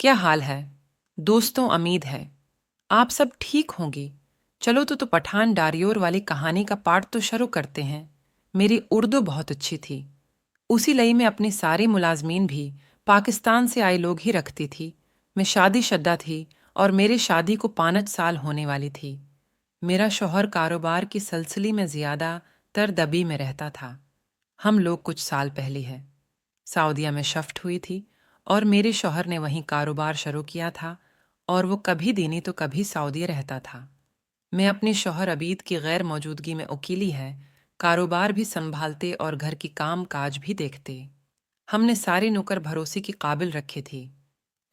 क्या हाल है दोस्तों। उम्मीद है आप सब ठीक होंगे। चलो तो पठान डारियोर वाली कहानी का पाठ तो शुरू करते हैं। मेरी उर्दू बहुत अच्छी थी। उसी लई में अपने सारे मुलाजमीन भी पाकिस्तान से आए लोग ही रखती थी। मैं शादी शुदा थी और मेरे शादी को 5 साल होने वाली थी। मेरा शौहर कारोबार की सिलसिले में ज़्यादा तर दबी में रहता था। हम लोग कुछ साल पहले है सऊदीया में शिफ्ट हुई थी और मेरे शौहर ने वहीं कारोबार शुरू किया था और वो कभी दीनी तो कभी सऊदी रहता था। मैं अपने शौहर अबीद की गैर मौजूदगी में उकीली है, कारोबार भी संभालते और घर की काम काज भी देखते। हमने सारे नौकर भरोसे की काबिल रखे थे,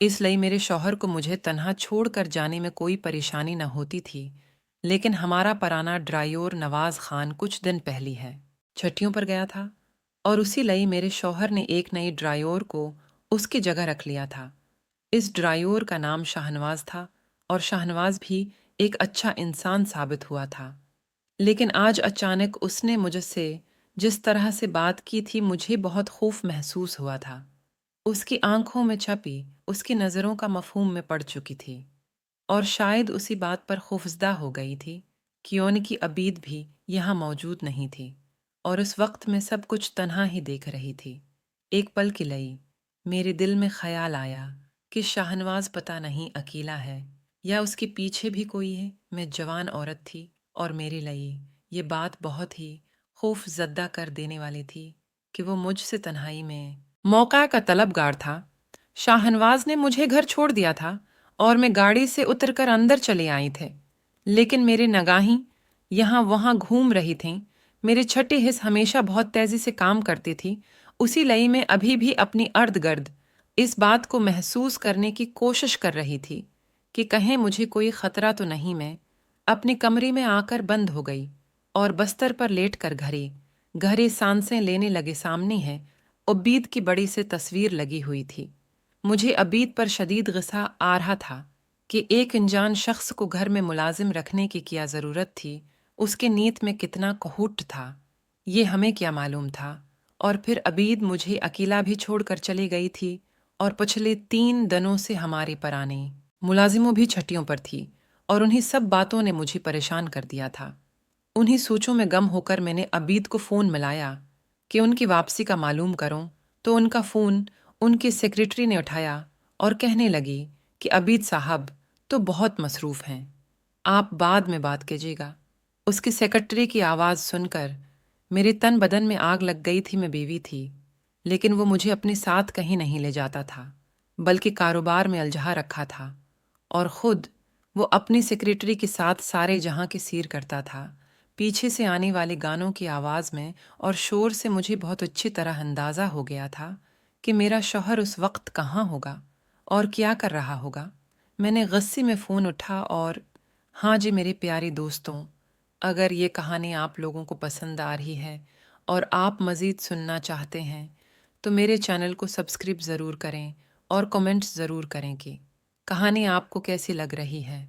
इसलिए मेरे शौहर को मुझे तन्हा छोड़ कर जाने में कोई परेशानी न होती थी। लेकिन हमारा पराना ड्राइयोर नवाज खान कुछ दिन पहली है छुट्टियों पर गया था और उसी लई मेरे शौहर ने एक नई ड्राइयोर को उसकी जगह रख लिया था। इस ड्राइयोर का नाम शाहनवाज था और शाहनवाज भी एक अच्छा इंसान साबित हुआ था। लेकिन आज अचानक उसने मुझसे जिस तरह से बात की थी, मुझे बहुत खौफ महसूस हुआ था। उसकी आंखों में छपी उसकी नज़रों का मफहूम में पड़ चुकी थी और शायद उसी बात पर खौफजदा हो गई थी कि उनकी अबीद भी यहाँ मौजूद नहीं थी और उस वक्त में सब कुछ तन्हा ही देख रही थी। एक पल की लई मेरे दिल में ख्याल आया कि शाहनवाज पता नहीं अकेला है या उसके पीछे भी कोई है। मैं जवान औरत थी और मेरे लिए ये बात बहुत ही खौफ ज़दा कर देने वाली थी कि वो मुझसे तन्हाई में मौका का तलबगार था। शाहनवाज ने मुझे घर छोड़ दिया था और मैं गाड़ी से उतरकर अंदर चले आई थे, लेकिन मेरे नगाहें यहाँ वहाँ घूम रही थीं। मेरे छठे हिस्स हमेशा बहुत तेज़ी से काम करती थी। उसी लई में अभी भी अपनी अर्द गर्द इस बात को महसूस करने की कोशिश कर रही थी कि कहीं मुझे कोई ख़तरा तो नहीं। मैं अपने कमरे में आकर बंद हो गई और बस्तर पर लेट कर गहरी गहरी सांसें लेने लगे। सामने है उब्बीद की बड़ी सी तस्वीर लगी हुई थी। मुझे अबीद पर शदीद गुस्सा आ रहा था कि एक अनजान शख्स को घर में मुलाजिम रखने की क्या ज़रूरत थी। उसके नीयत में कितना कहूट था ये हमें क्या मालूम था। और फिर अबीद मुझे अकेला भी छोड़कर चली गई थी और पिछले 3 दिनों से हमारे पराने मुलाजिमों भी छुट्टियों पर थी और उन्हीं सब बातों ने मुझे परेशान कर दिया था। उन्हीं सोचों में गम होकर मैंने अबीद को फ़ोन मिलाया कि उनकी वापसी का मालूम करूं, तो उनका फ़ोन उनके सेक्रेटरी ने उठाया और कहने लगी कि अबीद साहब तो बहुत मसरूफ़ हैं, आप बाद में बात कीजिएगा। उसकी सेक्रेटरी की आवाज़ सुनकर मेरे तन बदन में आग लग गई थी। मैं बीवी थी, लेकिन वो मुझे अपने साथ कहीं नहीं ले जाता था, बल्कि कारोबार में उलझा रखा था और ख़ुद वो अपनी सेक्रेटरी के साथ सारे जहां की सीर करता था। पीछे से आने वाले गानों की आवाज़ में और शोर से मुझे बहुत अच्छी तरह अंदाज़ा हो गया था कि मेरा शौहर उस वक्त कहाँ होगा और क्या कर रहा होगा। मैंने गुस्से में फ़ोन उठा और हाँ जी मेरे प्यारे दोस्तों, अगर ये कहानी आप लोगों को पसंद आ रही है और आप मज़ीद सुनना चाहते हैं तो मेरे चैनल को सब्सक्राइब ज़रूर करें और कमेंट्स ज़रूर करें कि कहानी आपको कैसी लग रही है।